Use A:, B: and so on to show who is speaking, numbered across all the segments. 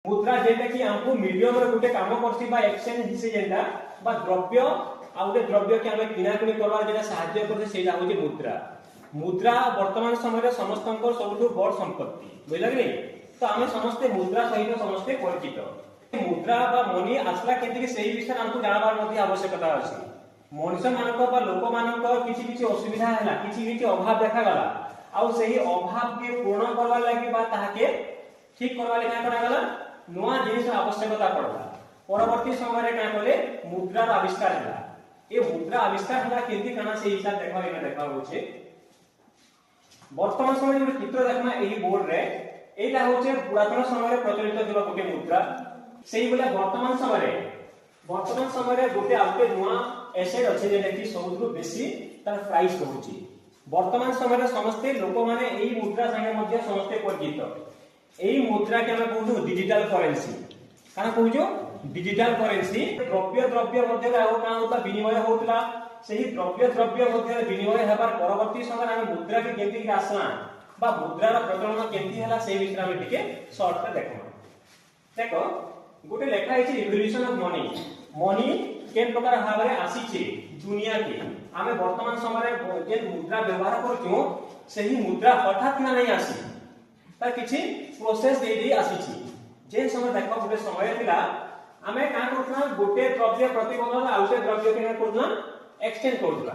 A: मुद्रा जेटा कि हमको मीडियम रे गुटे काम करसी बा एक्सचेंज हिसे जेटा बा द्रव्य आ गुटे द्रव्य के हमें किना किनी करबार जेटा सहायता करते सेटा होची मुद्रा। मुद्रा वर्तमान समय रे समस्तंकर सबुठु बड़ संपत्ति बुझला कि नहीं। तो हमें समस्त मुद्रा सहित समस्त परिचित। मुद्रा बा मनी आसला केति कि सेही विषय हमको जानबार मध्ये आवश्यकता अछि। मनुष्य मानक बा लोक मानक किछि किछि असुविधा हैला, किछि किछि अभाव देखा गला आ सेही अभाव के पूर्ण करबा लागि बा ताहाके ठीक करबा लागि का करा गला नवा जिनिस आवश्यकता पड़ला। परवर्ती समय रे का कले मुद्रार आविष्कार होला। ए मुद्रा आविष्कार होला केति काना से हिसाब देखा होचे। वर्तमान समय जो चित्र देखना एही बोर्ड रे एटा होचे पुरातन समय रे प्रचलित थिबा गोटे मुद्रा। सेही बोले वर्तमान समय रे गोटे आउटे नवा एसेट अछि जेटा कि सबुठु बेसी तार प्राइस होची। वर्तमान समय रे समस्त लोक माने एही मुद्रा संगे मध्ये समस्त परिचित। एही मुद्रा के हम कहू डिजिटल करेंसी। काना कहू डिजिटल करेंसी द्रव्य मध्ये आउ का होता विनिमय होतला। सेही द्रव्य मध्ये विनिमय हेबार परवर्ती समय हम मुद्रा के केमती आसला बा मुद्रार प्रचलन केमती हला सेही विषय हम टिके शॉर्ट रे देखो। देखो गोटे लेखा है इवोल्यूशन ऑफ मनी। मनी के प्रकार भाबरे आसीचे दुनिया के आमे वर्तमान समय रे जे मुद्रा व्यवहार करछु सेही मुद्रा हठात ना नहीं आसी ता किछि प्रोसेस दे आसीची। जे समय देखो गोटे समय थिला आमे का करथना गोटे द्रव्य प्रति बदल आउटे द्रव्य के करथना एक्सचेंज करथला।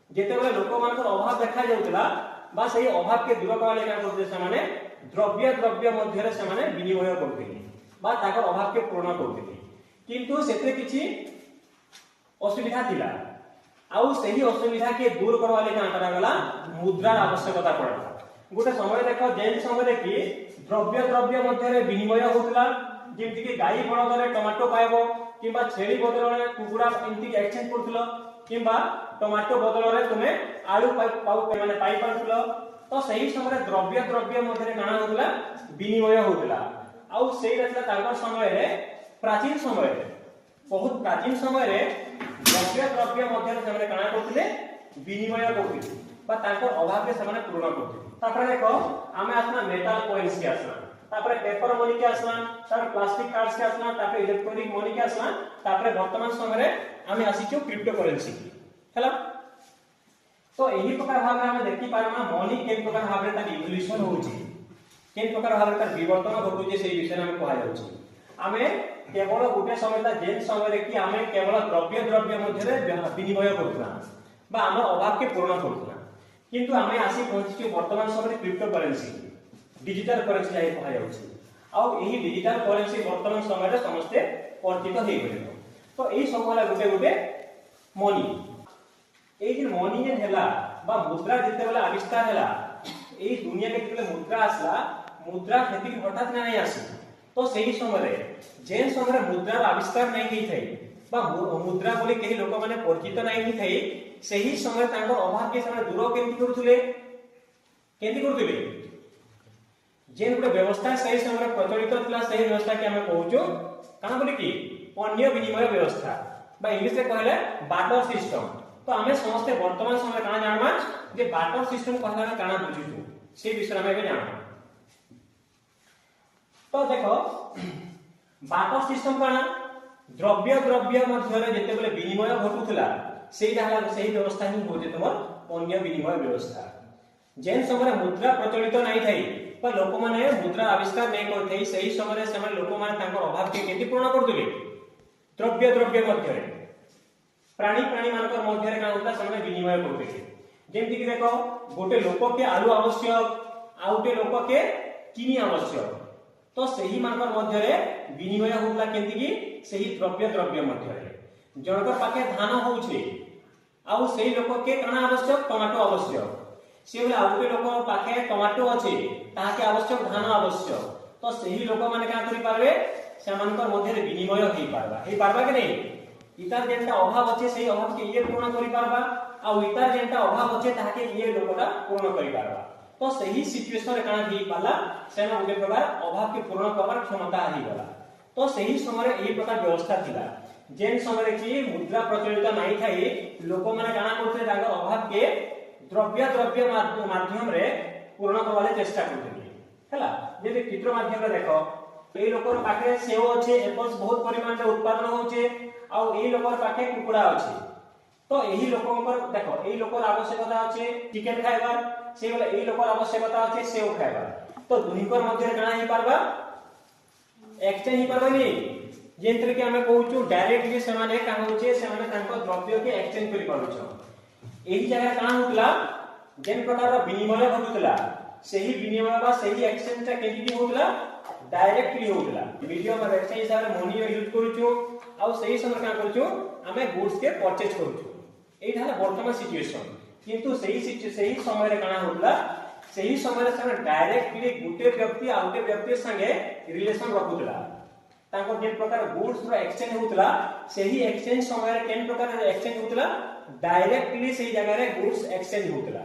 A: जेते बेले लोक मानकर अभाव देखा जाउतला बा सेही अभाव के दूर करबा लागि का करथले से माने द्रव्य मध्ये रे से माने विनिमय करथले बा ताकर अभाव के पूर्ण करथले। किंतु सेते किछि असुविधा थिला आउ सेही असुविधा के दूर करबा लागि का करा गला मुद्रार आवश्यकता पड़ला। गोटे समय देखो जेन समय कि द्रव्य मध्ये रे विनिमय होतला। जेमति कि गाई बळद रे टमाटो पाइबो किबा छेली बदल रे कुकुडा एंटी एक्सचेंज करथलो किबा टमाटो बदल रे तुमे आलू पाउ माने पाई पाथलो। तो सही समय द्रव्य मध्ये रे काना होतला विनिमय होतला। आउ सेही रतला तांकर समय रे प्राचीन समय रे बहुत प्राचीन समय रे द्रव्य मध्ये रे ସେମାନେ काना करथिले विनिमय करथिले बा तांकर अभाव के ସେମାନେ पूर्ण करथिले। तापर देखो आमे आसना मेटल कॉइन्स के आसना, तापर पेपर मनी के आसना, तापर प्लास्टिक कार्ड्स के आसना, तापर इलेक्ट्रॉनिक मनी के आसना, तापर वर्तमान समय रे आमे आसीचो क्रिप्टो करेंसी हैला। तो एही प्रकार भाबे आमे देखि पारमा मनी के प्रकार भाबे ता इवोल्यूशन होउची, के प्रकार भाबे ता विवर्तन घटुची सेही विषय आमे कहै जाउची। आमे केवल गोटे समय ता जेन समय रे कि आमे केवल द्रव्य मध्ये रे विनिमय करथना बा हमर अभाव के पूर्ण करथना। किंतु आमे आसी पहुंची वर्तमान समय क्रिप्टो करेंसी डिजिटल करेंसी जाय कहै जाउची। आ एही डिजिटल करेंसी वर्तमान समय रे समस्त परिचित हे गले। तो एही सब वाला गोटे मनी एही जे मनी जे हैला बा मुद्रा जते वाला आविष्कार हैला एही दुनिया के जते मुद्रा आसला मुद्रा खेती हठात नहीं आसी। तो सही समय रे जेन समय मुद्रार आविष्कार नहीं हेई थाई बा मुद्रा बोली केही लोक माने परिचित नहीं हेई थाई सही समय तांकर अभाव के समय दूर केमती करथुले जेन गोटे व्यवस्था सही समय प्रचलित थिला सही व्यवस्था के हमें कहूचो काना बोली कि पण्य विनिमय व्यवस्था बा इंग्लिश रे कहले बाटर सिस्टम। तो हमें समस्त वर्तमान समय काना जानबा जे बाटर सिस्टम कहला काना बुझिछु से विषय में जाना। तो देखो बाटर सिस्टम काना द्रव्य मध्य रे जते बेले विनिमय घटुथला सेही हला सेही व्यवस्था ही होजे तमर पण्य विनिमय व्यवस्था। जेन समय मुद्रा प्रचलित नहीं थाई पर लोक माने मुद्रा आविष्कार नहीं करथै सही समय रे समय लोक माने तांकर अभाव के केति पूर्ण करथुले द्रव्य मध्य रे प्राणी मानकर मध्य रे का होता समय विनिमय करथै। जेमति कि देखो गोटे लोक के आलू आवश्यक आउटे लोक के चीनी आवश्यक। तो सही मानकर मध्य रे विनिमय होतला केंति कि सही द्रव्य मध्य रे जनकर पाके धान होउछे आउ सही लोक के काना आवश्यक टमाटो आवश्यक से बोले आउटे लोक पाके टमाटो अछि ताके आवश्यक धान आवश्यक। तो सही लोक माने का करि पारबे से मानकर मध्य रे विनिमय हेई पारबा के नहीं। इतार जेंटा अभाव अछि सही अभाव के ये पूर्ण करि पारबा आ इतार जेंटा अभाव अछि ताके ये लोकटा पूर्ण करि पारबा। तो सही सिचुएशन रे काना हेई पाला से ना गोटे प्रकार अभाव के पूर्ण करबार क्षमता हेई गला। तो सही समय एही प्रकार व्यवस्था थिला जेन समय कि मुद्रा प्रचलित नहीं थाई लोक माने काना करथे तांकर अभाव के द्रव्य माध्यम रे पूर्ण करबाले चेष्टा करथि हैला। जे चित्र माध्यम रे देखो এই লোকর পাখে সেও আছে এপলস বহুত পরিমাণରେ উৎপাদন হচ্ছে আর এই লোকর পাখে কুকুড়া আছে তো এই লোকଙ୍କର দেখো এই লোকর আবশ্যকতা আছে চিকেন খাইবার সেই বলে এই লোকর আবশ্যকতা আছে সেও খাইবার তো দুইকর মধ্যে কাଣା হি পারবা এক্সচেঞ্জ হি পারবানি जेंतरे कि हमें कहूछु डायरेक्टली सेमाने का होचे सेमाने तांको द्रव्य के एक्सचेंज करि पारुछ एही जगह का होतला जेन प्रकार विनिमय होतला सही विनिमय बा सही एक्सचेंज ता केदी होतला डायरेक्टली होतला मीडियम ऑफ एक्सचेंज हिसाब रे मनी यूज करूछु आ सही समय का करूछु हमें गुड्स के परचेज करूछु एई थाले वर्तमान सिचुएशन किंतु सही समय रे काना होतला सही समय रे से डायरेक्टली गुटे व्यक्ति आ गुटे व्यक्ति संगे रिलेशन रखुतला ताको जे प्रकार गुड्स रो एक्सचेंज होतला सही एक्सचेंज समय रे केन प्रकार रे एक्सचेंज होतला डायरेक्टली सही जगह रे गुड्स एक्सचेंज होतला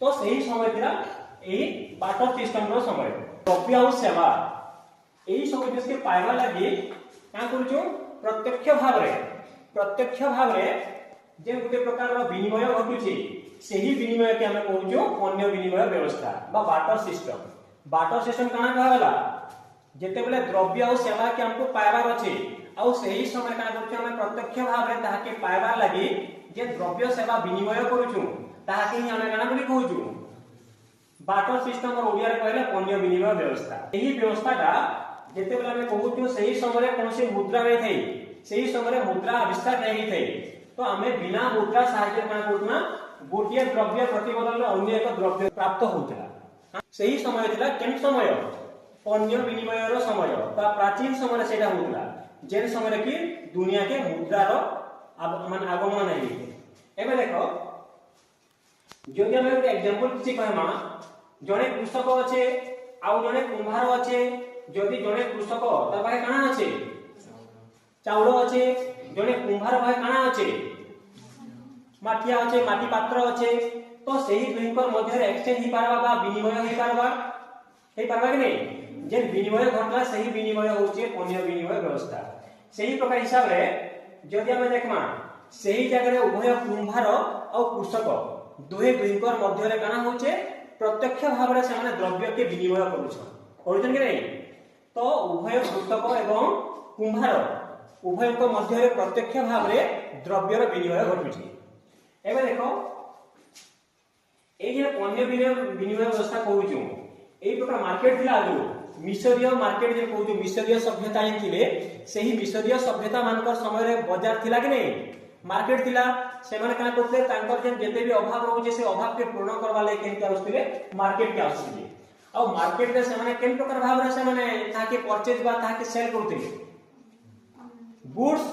A: तो सही समय थिला एही बाटर सिस्टम रो समय द्रव्य आ सेवा एही सब जिस के पाइबा लागि का करूछु प्रत्यक्ष भाव रे जे गुटे प्रकार रो विनिमय घटुची सही विनिमय के हमें कहूछु अन्य विनिमय व्यवस्था बा बाटर सिस्टम काना कहला जेते बेले द्रव्य और सेवा के हमको पाइबार अछि और सही समय का करछु हम प्रत्यक्ष भाव रे ताहा के पाइबार लागि जे द्रव्य सेवा विनिमय करूछु ताहा के हम काना बोली कहूछु बाटर सिस्टम और ओडिया रे कहले अन्य विनिमय व्यवस्था एही व्यवस्था का जेते बेले हम कहूछु सही समय रे कोनसी मुद्रा नै थई सही समय रे मुद्रा आविष्कार नै थई तो हमें बिना मुद्रा सहायता का करना गोटिए द्रव्य प्रतिबदल अन्य एक द्रव्य प्राप्त होतला सही समय थिला केन समय अन्य विनिमय रो समय ता प्राचीन समय सेटा होतला जेन समय कि दुनिया के मुद्रा रो मान आगमन नै एबे देखो जदि हम एक एग्जांपल किछि कहमा जने कृषक अछि आ जने कुंभार अछि जदि जने कृषक ता भाई काना अछि चाउल अछि जने कुंभार भाई काना अछि माटिया अछि माटी पात्र अछि तो सही दुइकर मध्य एक्सचेंज हि पारबा बा विनिमय हि पारबा कि नै जे विनिमय घटला सही विनिमय होचे अन्य विनिमय व्यवस्था सही प्रकार हिसाब रे जदि हम देखमा सही जगह रे उभय कुंभार और कृषक दुइकर मध्य रे काना होचे प्रत्यक्ष भाव रे से द्रव्य के विनिमय करूछन कि नै तो उभय कृषक एवं कुंभार उभय को मध्य रे प्रत्यक्ष भाव रे द्रव्य रो विनिमय घटुछि एबे देखो ए जे अन्य विनिमय व्यवस्था कहूछु एई प्रकार मार्केट थिला आगु मिशरीय मार्केट जे कहूछु मिशरीय सभ्यता इन थिले सही मिशरीय सभ्यता मानकर समय रे बाजार थिला कि नै मार्केट थिला से माने का करते तांकर जे जते भी अभाव रहउचे से अभाव के पूर्ण करबा ले केन के आउस्तिले मार्केट के आउस्तिले आ मार्केट रे से माने केन प्रकार भाव रे से माने ताके परचेज बा ताके सेल करथिले गुड्स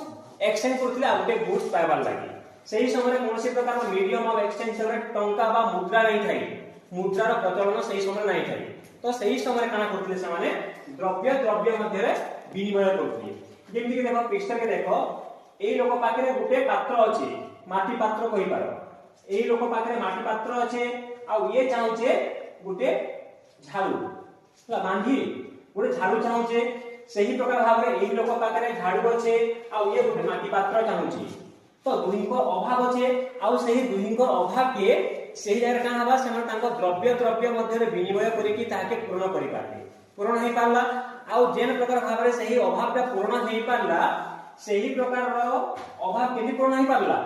A: एक्सचेंज करथिले आ उटे गुड्स पाइबार लागि सही समय रे कोनसी प्रकार मीडियम ऑफ एक्सचेंज से टंका बा मुद्रा नै थाई मुद्रा रो प्रचलन सही समय नै थाई तो सही समय काना करथिले से माने द्रव्य मध्य रे विनिमय करथिले जेमि कि देखो पिक्चर के देखो एई लोक पाखरे गुटे पात्र अछि माटी पात्र कहि पारो एई लोक पाखरे माटी पात्र अछि आ ये चाहुचे गुटे झाड़ू ला बांधी गुटे झाड़ू चाहुचे सही प्रकार भाव रे एई लोक पाखरे झाड़ू अछि आ ये गुटे माटी पात्र चाहुची तो दुहिंको अभाव अछि आ सही दुहिंको अभाव के सही जगह का हवा से तांको द्रव्य मध्य रे विनिमय करी कि ताके पूर्ण करि पारले पूर्ण हे पारला आ जेन प्रकार भाव रे सही अभावटा पूर्ण हे पारला सही प्रकार रो अभाव केनि पूर्ण हे पारला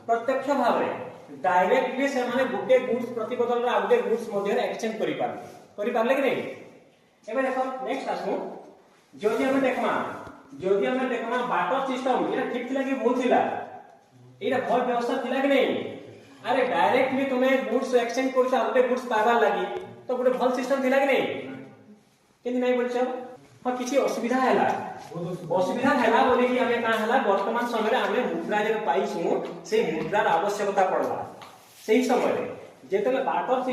A: प्रत्यक्ष भाव रे डायरेक्टली से माने गुटे गुड्स प्रतिबदल रे आउटे गुड्स मध्य रे एक्सचेंज करि पारले कि नै एबे देखो नेक्स्ट आसु जदि हम देखमा बाटर सिस्टम ये ठीक थिला कि भूल थिला एरा भल व्यवस्था थिला कि नै अरे डायरेक्टली तुम्हें गुड्स एक्सचेंज करछ आउटे गुड्स पाइबार लागि तो गुटे भल सिस्टम थिला कि नै केनि नै बोलछ ह किछि असुविधा हैला बोले कि हमें का हैला वर्तमान समय रे हमें मुद्रा जे पाइछु से मुद्रार आवश्यकता पड़ला सही समय रे जेतले बाटर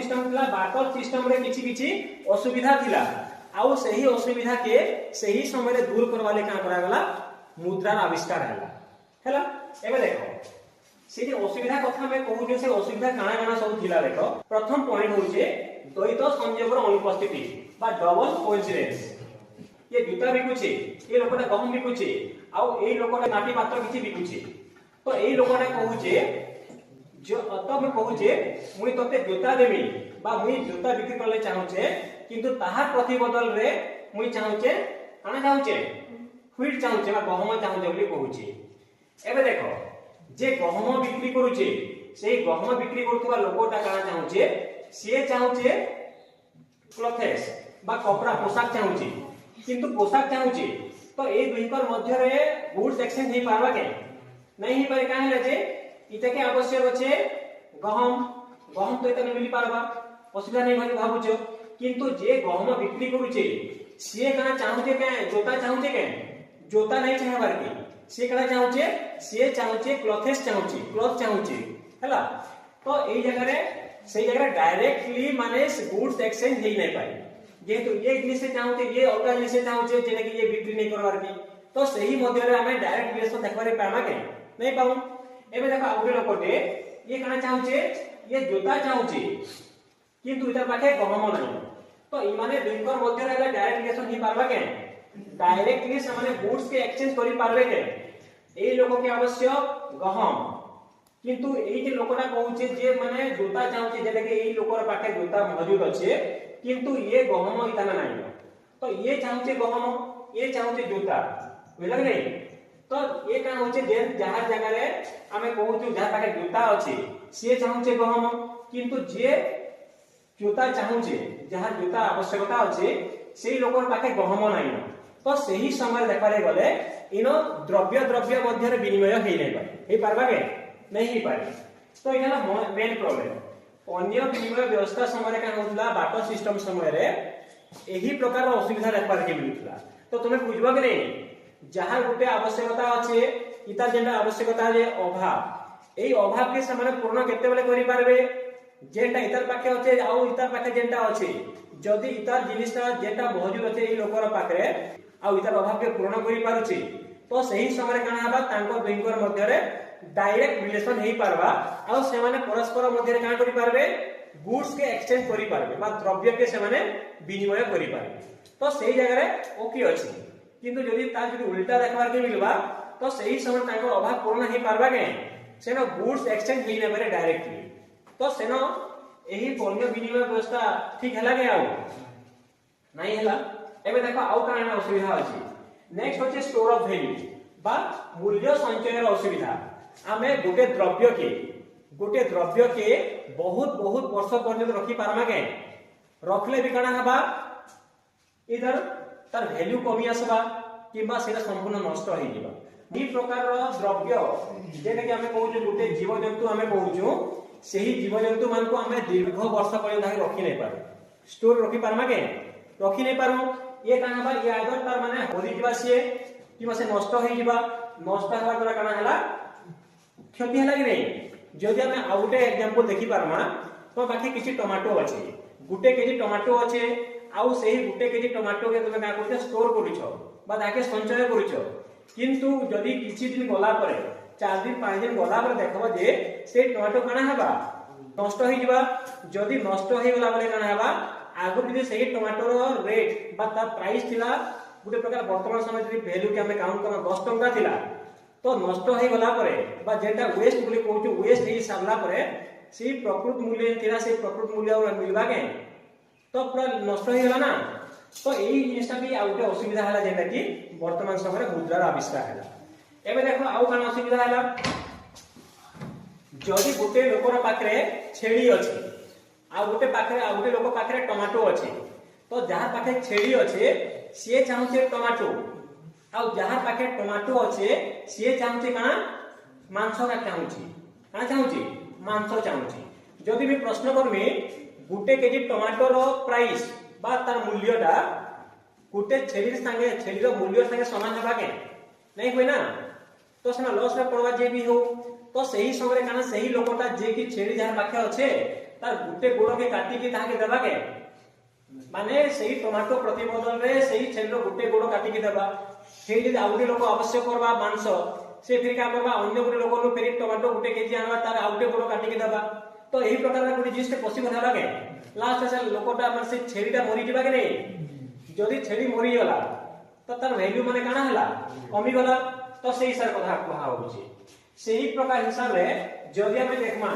A: सिस्टम रे किछि असुविधा थिला आउ सही असुविधा के सही समय रे दूर करवाले का करा गला मुद्रार आविष्कार हैला एबे देखो से जे असुविधा कथा में कहू जे से असुविधा काना सब थिला देखो प्रथम पॉइंट होचे द्वैत संयोगर अनुपस्थिति बा डबल कोइंसिडेंस ये जूता बिकुचे ये लोकटा गहम बिकुचे आउ ए लोकटा माटी पात्र किछि बिकुचे तो ए लोकटा कहूचे जो तब कहूचे मुई तते जूता देमी बा मुई जूता बिक्री करले चाहूचे किंतु ताहार प्रतिबदल रे मुई चाहूचे काना चाहूचे ह्वीट चाहूचे बा गहम चाहूचे बोली कहूचे एबे देखो जे गहम बिक्री करूचे सेही गहम बिक्री करथुवा लोकटा काना चाहूचे से चाहूचे क्लॉथेस बा कपड़ा पोशाक चाहूचे किंतु पोशाक चाहूचे तो ए दुईकर मध्य रे गुड्स एक्सचेंज हे पारबा के नहीं ही पारे काहे जे इते के आवश्यक अछि गहम गहम तो इते मिली पारबा असुविधा नहीं भली भाबुछो किंतु जे गहम बिक्री करूचे से काना चाहूचे के जोता चाहूचे के जोता नहीं चाहबार के से काना चाहूचे से चाहूचे क्लॉथेस चाहूचे क्लॉथ चाहूचे हला तो एई जगह रे सेई जगह डायरेक्टली माने गुड्स एक्सचेंज हे नहीं पाई जेहेतु ये जिनिस चाहूचे ये अलगा जिनिस चाहूचे जेने कि ये बिक्री नहीं करबार की तो सही मध्य रे हमें डायरेक्ट रिलेशन देखबारे पामा के नहीं पाऊ एबे देखो आउटे लोकटे ये काना चाहूचे ये जोता चाहूचे किंतु इधर पाखे गहम नहीं तो इ माने दुईकर मध्य रे डायरेक्ट रिलेशन ही पारबा के डायरेक्टली से माने गुड्स के एक्सचेंज करि पारबे के ए लोक के आवश्यक गहम किंतु एई जे लोकटा कहूचे जे माने जोता चाहूचे जेले के एई लोकर पाखे जोता मौजूद अछि किंतु ये गहम इतना नहीं तो ये चाहूचे गहम ये चाहूचे जोता बुझला कि नहीं तो ये का होचे जे जहां जगह रे हमें कहूछु जहां पाखे जोता अछि से चाहूचे गहम किंतु जे जोता चाहूचे जहां जोता आवश्यकता अछि सेही लोकर पाखे गहम नहीं तो सही समय देखारे गले इनो द्रव्य द्रव्य मध्य रे विनिमय हेइ नै पारे हे पारबा के नहीं ही पारे तो इना मेन प्रॉब्लम अन्य विनिमय व्यवस्था समय का होतला बाट सिस्टम समय रे एही प्रकार असुविधा देखबार के मिलुतला तो तुमे बुझबो कि नहीं जहां गुटे आवश्यकता अछि इता जेंडा आवश्यकता जे अभाव एई अभाव के समय पूर्ण केते बेले करि पारबे जेंडा इतर पाखे अछि आ इतर पाखे जेंडा अछि जदि इतर जिनिसटा जेंडा मौजूद अछि एई लोकर पाखरे आ इतर अभाव के पूर्ण करि पारुछि तो सही समय काना हबा तांको दुईकर मध्य रे डायरेक्ट रिलेशन हेइ पारबा आ से माने परस्पर मध्य रे काना करि पारबे गुड्स के एक्सचेंज करि पारबे बा द्रव्य के से माने विनिमय करि पारबे तो सही जगह रे ओके अछि किंतु जदि ता जदि उल्टा देखबार के मिलबा तो सही समय तांको अभाव पूर्ण हेइ पारबा के सेनो गुड्स एक्सचेंज हेइ नै पारे डायरेक्टली तो सेनो एही पण्य विनिमय व्यवस्था ठीक हला के आउ नहीं हला एबे देखो आउ काना असुविधा अछि नेक्स्ट होचे स्टोर ऑफ वैल्यू बा मूल्य संचय रो असुविधा आमे गोटे द्रव्य के बहुत बहुत वर्ष पर्यंत रखी पारमा के रखले भी काना हबा इधर तार वैल्यू कमी आसबा किबा सेटा संपूर्ण नष्ट होई जिबा ई प्रकार रो द्रव्य जेने कि हमें कहू जे गोटे जीव जंतु हमें कहू सेही जीव जंतु मान को हमें दीर्घ वर्ष पर्यंत रखी नहीं पारू स्टोर रखी पारमा के रखी नहीं पारू ये काना हबा ये आइदर तार माने होली जिबा से किबा से नष्ट होई जिबा नष्ट हवा द्वारा काना हला क्षति हला कि नहीं जदि हमें आउटे एग्जांपल देखि पारमा तो बाकी किछि टमाटो अछि गुटे केजी टमाटो अछि आउ सेही गुटे केजी टमाटो के तुमे का करछ स्टोर करूछ बा ताके संचय करूछ किंतु जदि किछि दिन गला परे 4 दिन 5 दिन गला परे देखबो जे से टमाटो काना हबा नष्ट होई जिबा जदि नष्ट होई गला बले काना हबा आगु जदि सेही टमाटो रो रेट बा ता प्राइस थिला गुटे प्रकार वर्तमान समय जदि वैल्यू के हमें काउंट करना 10 टंका थिला तो नष्ट होई गला परे बा जेटा वेस्ट बोली कहू वेस्ट ही सारला परे से प्रकृत मूल्य थिला से प्रकृत मूल्य मिलबा के तो पूरा नष्ट होई गला ना तो एई जिनिसटा भी आउटे असुविधा हला जेटा कि वर्तमान समय मुद्रार आविष्कार हला एबे देखो आउ काना असुविधा हला जदि गुटे लोकर पाखरे छेड़ी अछि आ गुटे लोक पाखरे टमाटो अछि तो जहां पाखे छेड़ी अछि से चाहूचे टमाटो आ जहां पाखे टमाटो अछि से चाहूचे काना मांस का चाहूची काना चाहूची मांस चाहूची जदि भी प्रश्न करमी गुटे केजी टमाटो रो प्राइस बा तार मूल्यटा गुटे छेड़ी रो मूल्य संगे समान हेबा के नहीं होय ना तो सेना लॉस रे पड़वा जे भी हो तो सही समय काना सही लोकटा जे कि छेड़ी जहां पाखे अछि तार गुटे गोड़ के काटी के ताके देबा के माने सही टमाटो प्रतिबदल रे सही छेड़ी रो गुटे गोड़ काटी के देबा से जे आउटे लोक आवश्यक करबा मांस से फिर का करबा अन्य गुटे लोक नो फेरि टमाटो गुटे केजी आनबा तार आउटे गोड़ काटी के देबा तो एही प्रकार रे गुटे जिनिस पॉसिबल होला के लास्ट से लोकटा मन से छेड़ीटा मरि जिबा के नहीं जदि छेड़ी मरि गला तो तार वैल्यू माने काना हला कमी गला तो सही सर कथा कहा होची सही प्रकार हिसाब रे जदि हमें देखमा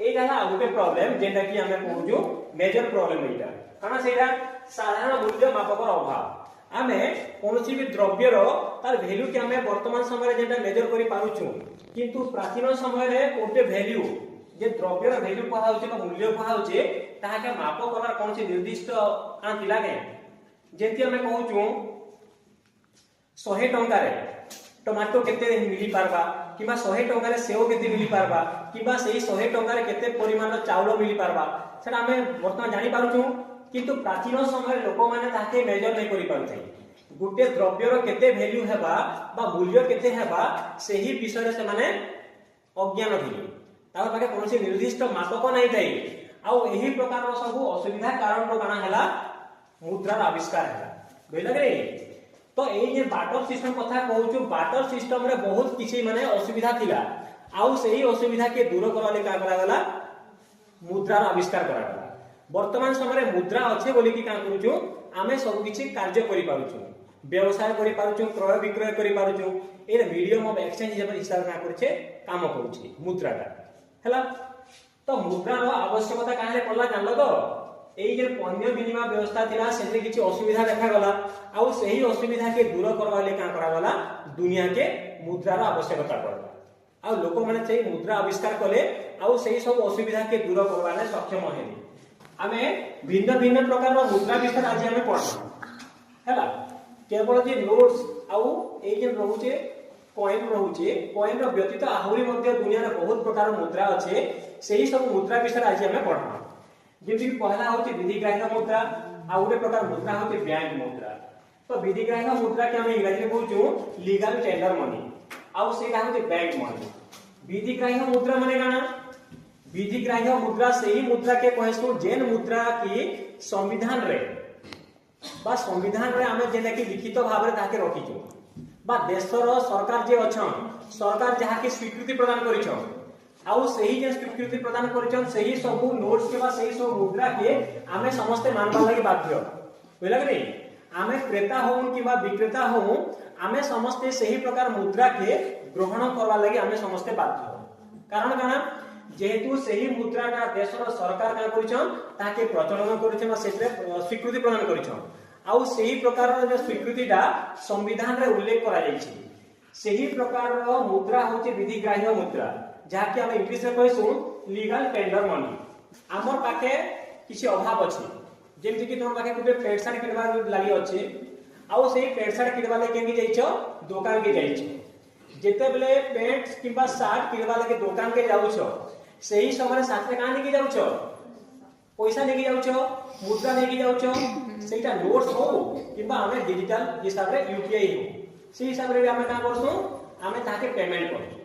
A: एटा ना गुटे प्रॉब्लम जेटा कि हमें कहू मेजर प्रॉब्लम एटा काना सेटा साधारण मूल्य मापकर अभाव आमे कोनोसी भी द्रव्यर तार वैल्यू के आमे वर्तमान समय जेटा मेजर करि पारुछु किंतु प्राचीन समय रे कोटे वैल्यू जे द्रव्यर वैल्यू कहा होचे का मूल्य कहा होचे ताहा माप करार कोनोसी निर्दिष्ट आ थिला के जेति आमे कहूछु 100 टंका रे टमाटो केते मिली पारबा किबा 100 टंका रे सेव केते मिली पारबा किबा सेही 100 टंका रे केते परिमाण चाउल मिली पारबा सेटा आमे वर्तमान जानि पारुछु किंतु प्राचीन समय लोक माने ताके मेजर नै करि पारुथै गुटे द्रव्यर केते वैल्यू हेबा बा मूल्य केते हेबा सेही विषय से माने अज्ञान थिले तार पाके कोनोसी निर्दिष्ट मापक नै थाई आ एही प्रकार सब असुविधा कारण रो काना हला मुद्रार आविष्कार हला बुझला रे तो ए जे बाटर सिस्टम कथा कहूछु बाटर सिस्टम रे बहुत किछि माने असुविधा थिला आ सेही असुविधा के दूर करले का करा गला मुद्रार आविष्कार करा गला वर्तमान समय मुद्रा अच्छे बोली कि का करूछु आमे सब किछि कार्य करि पारुछु व्यवसाय करि पारुछु क्रय विक्रय करि पारुछु ए मीडियम ऑफ एक्सचेंज हिसाब ना करछे काम करूछि मुद्रा का हला तो मुद्रा रो आवश्यकता काहे पड़ला जानलो तो एई जे पण्य विनिमय व्यवस्था थिला सेते किछि असुविधा देखा गला आ सेही असुविधा के दूर करबा ले का करा गला दुनिया के मुद्रा रो आवश्यकता पड़ला आ लोक माने सेही मुद्रा आविष्कार कले आ सेही सब असुविधा के दूर करबा ले सक्षम हेली आमे भिन्न भिन्न प्रकार रो मुद्रा विषय आज हमें पढना हैला केवल जे नोट्स आउ ए जे रहउचे कॉइन रहउचे कॉइन रो व्यतीत आहुरी मध्ये दुनिया रे बहुत प्रकार मुद्रा अछि सेही सब मुद्रा विषय आज हमें पढना जेमि पहला होची विधिग्राह्य मुद्रा आ उडे प्रकार मुद्रा होची बैंक मुद्रा तो विधिग्राह्य मुद्रा के हम इंग्लिश में कहूछु लीगल टेंडर मनी आ सेटा होची बैंक मनी विधिग्राह्य मुद्रा माने काना विधिग्राह्य मुद्रा सेही मुद्रा के कहसु जेन मुद्रा की संविधान रे बा संविधान रे हमें जेने की लिखित भाव रे ताके रखिछु बा देशर सरकार जे अछन सरकार जहा की स्वीकृति प्रदान करिछो आउ सेही जे स्वीकृति प्रदान करिछन सेही सब नोट्स के बा सेही सब मुद्रा के हमें समस्त मानबा लागि बाध्य बुझला कि नहीं हमें क्रेता हों किबा विक्रेता हों हमें समस्त सेही प्रकार मुद्रा के ग्रहण करबा लागि हमें समस्त बाध्य कारण काना जेहेतु सेही मुद्राटा देशर सरकार का करिछन ताके प्रचलन करिछन सेते स्वीकृति प्रदान करिछन आउ सेही प्रकार जे स्वीकृतिटा संविधान रे उल्लेख करा जायछि सेही प्रकार रो मुद्रा होचे विधिग्राह्य मुद्रा जाके हम इंग्लिश में कहसु लीगल टेंडर मनी हमर पाके किछि अभाव अछि जेमति कि तोर पाके गुटे पेंट शर्ट किनबा लागि अछि आउ सेही पेंट शर्ट किनबा लागि केंगी जाइछो दुकान के जाइछो जेते बेले पेंट किबा शर्ट किनबा लागि दुकान के जाउछो सेही समय साथे का नेकी जाउछो पैसा नेकी जाउछो मुद्रा नेकी जाउछो सेटा नोट्स हो किबा हमें डिजिटल हिसाब रे यूपीआई हो से हिसाब रे हमें का करसु हमें ताके पेमेंट करसु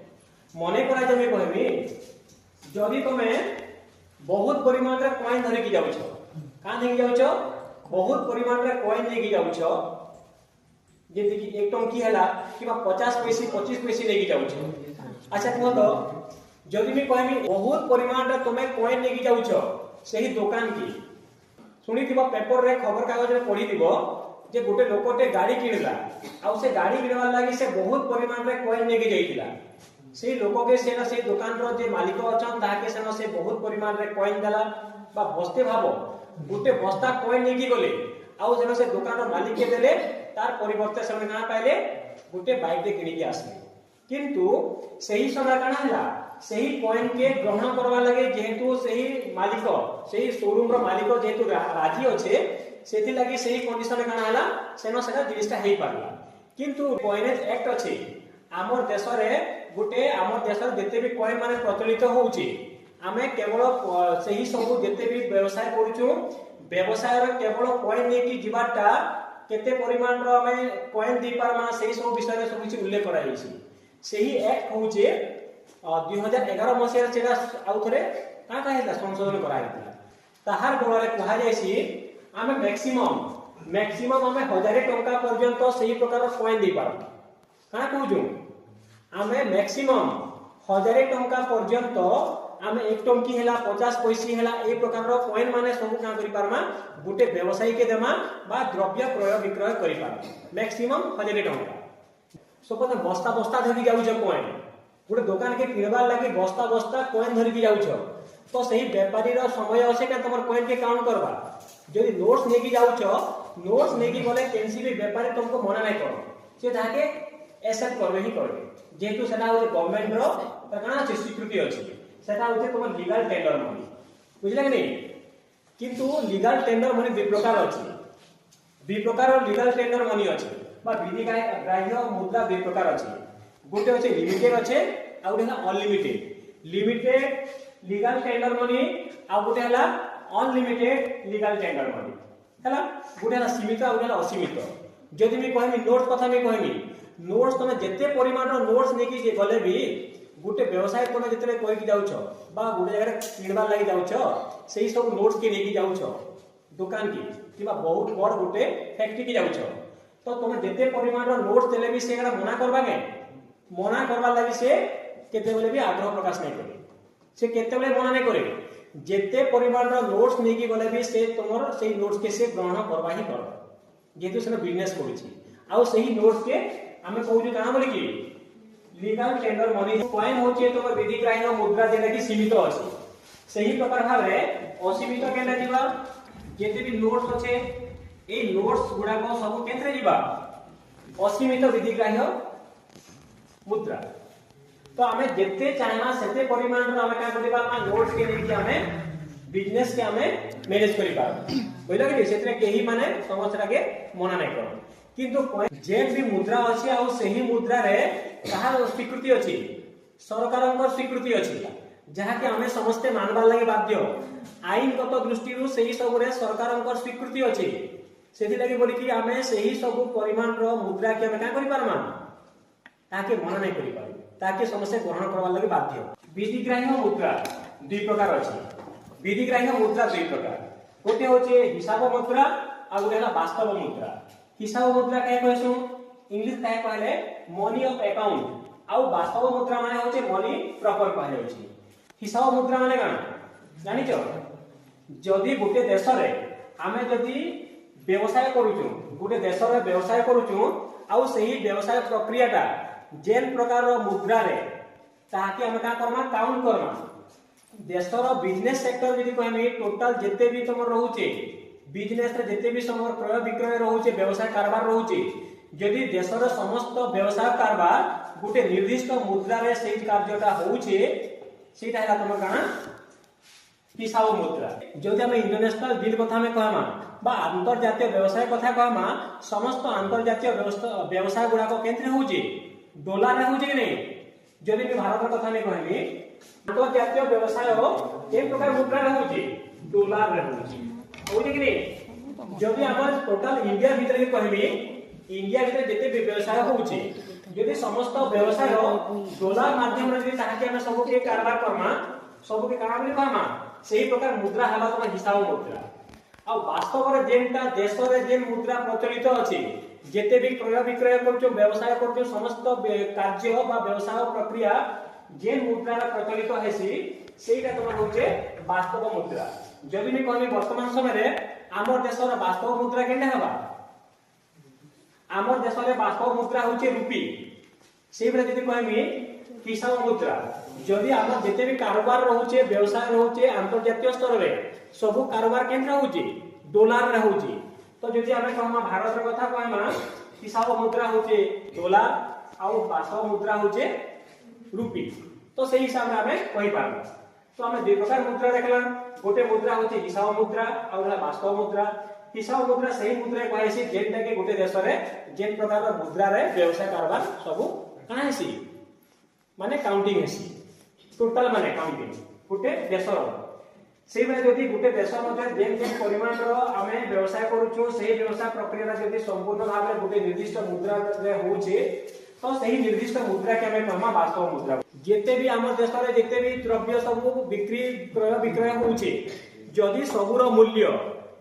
A: मने करा जमे कहबी जदी तमे बहुत परिमाण रे कॉइन धरि की जाउछो का नेकी जाउछो बहुत परिमाण रे कॉइन नेकी जाउछो जेति कि एक टंकी हला किबा 50 पैसे 25 पैसे नेकी जाउछो अच्छा कह तो जदि मी कहबी बहुत परिमाण रे तमे कॉइन नेकी जाउछो सेही दुकान की सुनी दिबो पेपर रे खबर कागज रे पढी दिबो जे गोटे लोकटे गाड़ी किनला आ से गाड़ी किनवा लागि से बहुत परिमाण रे कॉइन नेकी जाइतिला से लोक के से दुकान रो जे मालिक अछन ताके से बहुत परिमाण रे कॉइन देला बा बस्ते भाबो गोटे बस्ता कॉइन नेकी गले आ से दुकान रो मालिक के देले तार परिवर्ते से ना पाइले गोटे बाइक दे किनि के आसले किंतु सेही समय काना हला सेही कॉइन के ग्रहण करवा लगे जेहेतु सेही मालिक सेही शोरूम रो मालिक जेहेतु राजी अछि सेति लागि सेही कंडीशन काना हला सेनो सेटा जिनिसटा हेई पारला किंतु कॉइनेज एक्ट अछि हमर देश रे गुटे हमर देश जते भी कॉइन माने प्रचलित होउची हमें केवल सेही सब जते भी व्यवसाय करूछु व्यवसाय रे केवल कॉइन ने की जीवाटा केते परिमाण रो हमें कॉइन दी पारमा सेही सब विषय रे सब किछि उल्लेख करा जायछि सेही एक्ट होउचे 2011 मसिया सेटा आउ थरे का हेला संशोधन करा हेला ताहार गोळे कहा जायछि हमें मैक्सिमम हमें 1000 टंका पर्यंत सेही प्रकार कॉइन दी पारम का कहूजु हमें मैक्सिमम 1000 टंका पर्यंत हमें एक टंकी हेला 50 पैसे हेला ए प्रकार रो कॉइन माने सब का करि पारमा गुटे व्यवसायी के देमा बा द्रव्य क्रय विक्रय करि पारमा मैक्सिमम 1000 टंका सपोज बस्ता बस्ता धरि जाउ छ कॉइन गुटे दुकान के किनबा लागि बस्ता बस्ता कॉइन धरि की जाउ छ तो सही व्यापारी रो समय असे के तमर कॉइन के काउंट करबा जदि नोट्स नेकी जाउ छ नोट्स नेकी गले केनसी भी व्यापारी तुमको मना नहीं करो से ताके एक्सेप्ट करबे ही करबे जेतु सेटा हो गवर्नमेंट रो कना अछि स्वीकृति अछि सेटा हो तुम लीगल टेंडर मनी बुझले कि नहीं किंतु लीगल टेंडर मनी दु प्रकार अछि दु प्रकार लीगल टेंडर मनी अछि बा विधि ग्राह्य मुद्रा दु प्रकार अछि गोटे अछि लिमिटेड अछि आ गोटे unlimited limited legal tender money आ गोटे हला अनलिमिटेड लीगल टेंडर मनी हला गोटे हला सीमित आ गोटे हला असीमित जदि मी कहमी नोट्स कथा मी कहमी नोट्स तमे जते परिमाण रो नोट्स नेकी जे गले भी गोटे व्यवसाय तमे जते कहि जाउछ बा गोटे जगह किनबार लागि जाउछ सेही सब नोट्स के नेकी जाउछ दुकान की किबा बहुत बड़ गोटे फैक्ट्री की जाउछ तो तमे जते परिमाण रो नोट्स देले भी सेगरा मना करबा के मना करबा लागि से केते बेले भी आग्रह प्रकाश नहीं करे से केते बेले मना नहीं करे जते परिमाण रो नोट्स नेकी गले भी से तमर सेही नोट्स के से ग्रहण करबा ही कर जेतु से बिजनेस करिछि आ सेही नोट्स के हमें कहू काना बोली कि लीगल टेंडर मनी पॉइंट होचे तो विधि ग्राह्य मुद्रा जेना कि सीमित अछि सही प्रकार भाबरे असीमित केना जीवा जेते भी नोट्स अछि ए नोट्स गुडा को सब केंद्र जीवा असीमित विधि ग्राह्य मुद्रा तो हमें जेते चाहना सेते परिमाण रो हमें का करिबा नोट्स के लेके हमें बिजनेस के हमें मैनेज करिबा बोला कि सेतरे केही माने समस्या के मना नहीं करो किंतु जेन भी मुद्रा अछि आ सेही मुद्रा रे कहार स्वीकृति अछि सरकारक स्वीकृति अछि जहा कि हमें समस्त मानबा लागि बाध्य आईनगत दृष्टि रु सेही सब रे सरकारक स्वीकृति अछि सेथि लागि बोली कि हमें सेही सब परिमाण रो मुद्रा के हमें का करि पारमा ताके मना नहीं करि पारू ताके समस्त ग्रहण करबा लागि बाध्य विधिग्राह्य मुद्रा दुई प्रकार अछि विधिग्राह्य मुद्रा दुई प्रकार गोटे होचे हिसाब मुद्रा आ गोटे हला वास्तव मुद्रा हिसाब मुद्रा काहे कहसु इंग्लिश काहे कहले मनी ऑफ अकाउंट आ वास्तव मुद्रा माने होचे मनी प्रॉपर कहले होची हिसाब मुद्रा माने काना जानि छ जदी गोटे देश रे हमें जदी व्यवसाय करूछु गोटे देश रे व्यवसाय करूछु आ सेही व्यवसाय प्रक्रियाटा जेन प्रकार रो मुद्रा रे ताकि हम का करमा काउंट करमा देशर बिजनेस सेक्टर जदी कहमी टोटल जते भी तमर रहउचे बिजनेस रे जते भी समर क्रय विक्रय रहउचे व्यवसाय कारबार रहउचे जदी देशर समस्त व्यवसाय कारबार गुटे निर्दिष्ट मुद्रा रे सेही कार्यटा होउचे सेटा है तमर काना हिसाब मुद्रा जदी हम इंटरनेशनल डील कथा में कहमा बा अंतर्जातीय व्यवसाय कथा कहमा समस्त अंतर्जातीय व्यवसाय गुडा को केंद्र होउचे डॉलर रे होउचे कि नहीं जदी भी भारत कथा में कहमी अंतर्जातीय व्यवसाय एक प्रकार मुद्रा रे होउचे डॉलर रे होउचे होउचे कि नहीं जदी हमर टोटल इंडिया भीतर के कहमी इंडिया भीतर जते भी व्यवसाय होउचे जदी समस्त व्यवसाय डॉलर माध्यम रे जदी ताके हम सब के कारबार करमा सब के काना बोली कहमा सेही प्रकार मुद्रा हला तो हिसाब मुद्रा आ वास्तव रे जेनटा देश रे जेन मुद्रा प्रचलित अछि जेते भी क्रय विक्रय करछो व्यवसाय करछो समस्त कार्य बा व्यवसाय प्रक्रिया जेन मुद्रा रे प्रचलित हेसी सेटा तमर होचे वास्तव मुद्रा जदी भी कहमी वर्तमान समय रे हमर देश रे वास्तव मुद्रा केनटा हबा हमर देश रे वास्तव मुद्रा होचे रुपी सेही बेले जदी कहमी हिसाब मुद्रा जदी हमर जते भी कारोबार रहउचे व्यवसाय रहउचे अंतर्जातीय स्तर रे सब कारोबार केंद्र होउचे डॉलर रे होउचे तो जदी हमें कहमा भारत रे कथा कहमा हिसाब मुद्रा होचे डॉलर आ वास्तव मुद्रा होचे रुपी तो सही हिसाब रे हमें कहि पारबो तो हमें दुई प्रकार मुद्रा देखला गोटे मुद्रा होचे हिसाब मुद्रा आ वास्तव मुद्रा हिसाब मुद्रा सही मुद्रा कहैसी जेनटा के गोटे देश रे जेन प्रकार रो मुद्रा रे व्यवसाय कारोबार सब काना हेसी माने काउंटिंग हेसी टोटल माने काउंटिंग गोटे देश रो सेही बेले जदी गोटे देश मध्ये जेन जेन परिमाण रो हमें व्यवसाय करूछु सेही व्यवसाय प्रक्रिया जदी संपूर्ण भाव रे गोटे निर्दिष्ट मुद्रा रे होउचे तो सही निर्दिष्ट मुद्रा के हमें कहमा वास्तव मुद्रा जेते भी हमर देश रे जेते भी द्रव्य सब बिक्री क्रय विक्रय होउचे जदी सबुर मूल्य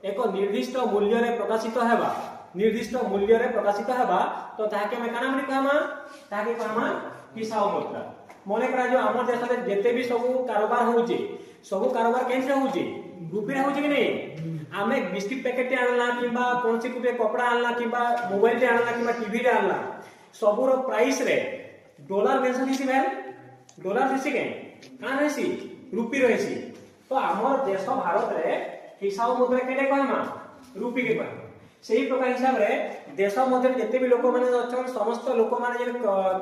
A: एक निर्दिष्ट मूल्य रे प्रकाशित हेबा निर्दिष्ट मूल्य रे प्रकाशित हेबा तो ताके हमें काना बोली कहमा ताके कहमा हिसाब मुद्रा मने करा जो हमर देश रे जेते भी सब कारोबार होउचे सब कारोबार केंद्र होउचे रुपी रे होउचे कि नहीं हमें बिस्किट पैकेट आनला किबा कोनसी कुटे कपड़ा आनला किबा मोबाइल रे आनला किबा टीवी रे आनला सबुर प्राइस रे डॉलर मेंशन हिसी भेल डॉलर हिसी के कान हेसी रुपी रहसी तो हमर देश भारत रे हिसाब मुद्रा केने कहमा रुपी के कहमा सेही प्रकार हिसाब रे देश मध्य जते भी लोक माने अछन समस्त लोक माने जे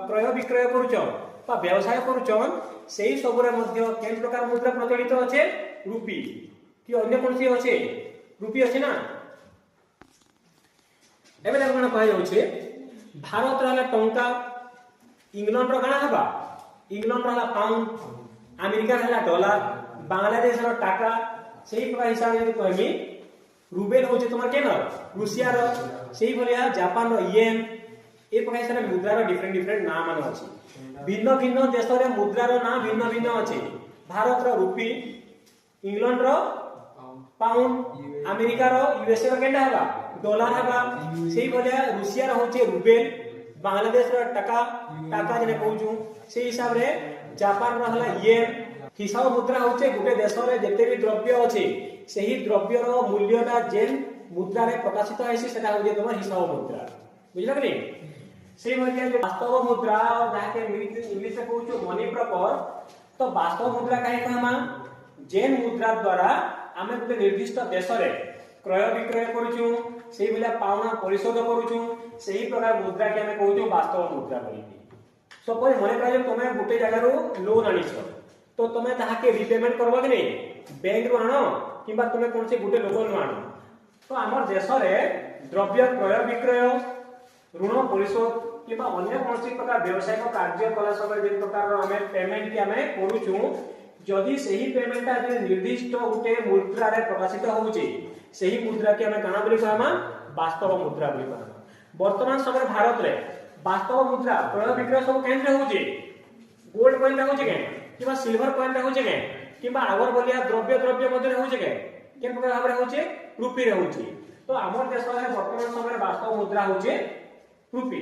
A: क्रय विक्रय करूछन बा व्यवसाय करूछन सेही सबरे मध्य केन प्रकार मुद्रा प्रचलित अछि रुपी कि अन्य कोनसी अछि रुपी अछि ना एबे देखना कह जाउछे भारत रहला टंका इंग्लैंड रो काना हबा इंग्लैंड रहला पाउंड अमेरिका रहला डॉलर बांग्लादेश रो टाका सेही प्रकार हिसाब जे कहमी रूबेल होचे तुम्हार केन रूसिया रो सेही भलिया जापान रो येन ए प्रकार हिसाब मुद्रा रो डिफरेंट डिफरेंट नाम मान अछि भिन्न भिन्न देश रे मुद्रा रो नाम भिन्न भिन्न अछि भारत रो रुपी इंग्लैंड रो पाउंड अमेरिका रो यूएसए रो केंडा हबा डॉलर हबा सेही भलिया रूसिया रो होचे रूबेल बांग्लादेश रो टाका जने कहूछु सेही हिसाब रे जापान रो हला येन हिसाब मुद्रा होचे गुटे देश रे जते भी द्रव्य अछि सेही द्रव्य रो मूल्यटा जेन मुद्रा रे प्रकाशित हैसी सेटा होजे तमर हिसाब मुद्रा बुझला कि सेही भलिया जो वास्तव मुद्रा और जाके इंग्लिश में कहूछु मनी प्रॉपर तो वास्तव मुद्रा काहे कहमा जेन मुद्रा द्वारा आमे गुटे निर्दिष्ट देश रे क्रय विक्रय करूछु सेही भलिया पावना परिशोध करूछु सेही प्रकार मुद्रा के आमे कहूछु वास्तव मुद्रा बोली सपोज मने प्राय तमे गुटे जगह रो लोन आनिछो तो तमे ताहा के रीपेमेंट करबा कि नहीं बैंक रो आनो किबा तमे कोनसे गुटे लोन नो आनो तो हमर देश रे द्रव्य क्रय विक्रय ऋण परिशोध किबा अन्य कोनसे प्रकार व्यवसायिक कार्य कला समय जे प्रकार हमें पेमेंट की हमें करूछु जदि सही पेमेंटटा जे निर्दिष्ट गुटे मुद्रा रे प्रकाशित होउची सही मुद्रा के हमें काना बोली कहमा वास्तव मुद्रा बोली कहमा वर्तमान समय भारत रे वास्तव मुद्रा क्रय विक्रय सब केंद्र होउची गोल्ड कॉइन होउची के किबा सिल्वर कॉइन होउची के किबा आवर बलिया द्रव्य मध्ये होउची के केन प्रकार भाबरे होउची रुपी रे होउची तो हमर देश रे वर्तमान समय वास्तव मुद्रा होउची रुपी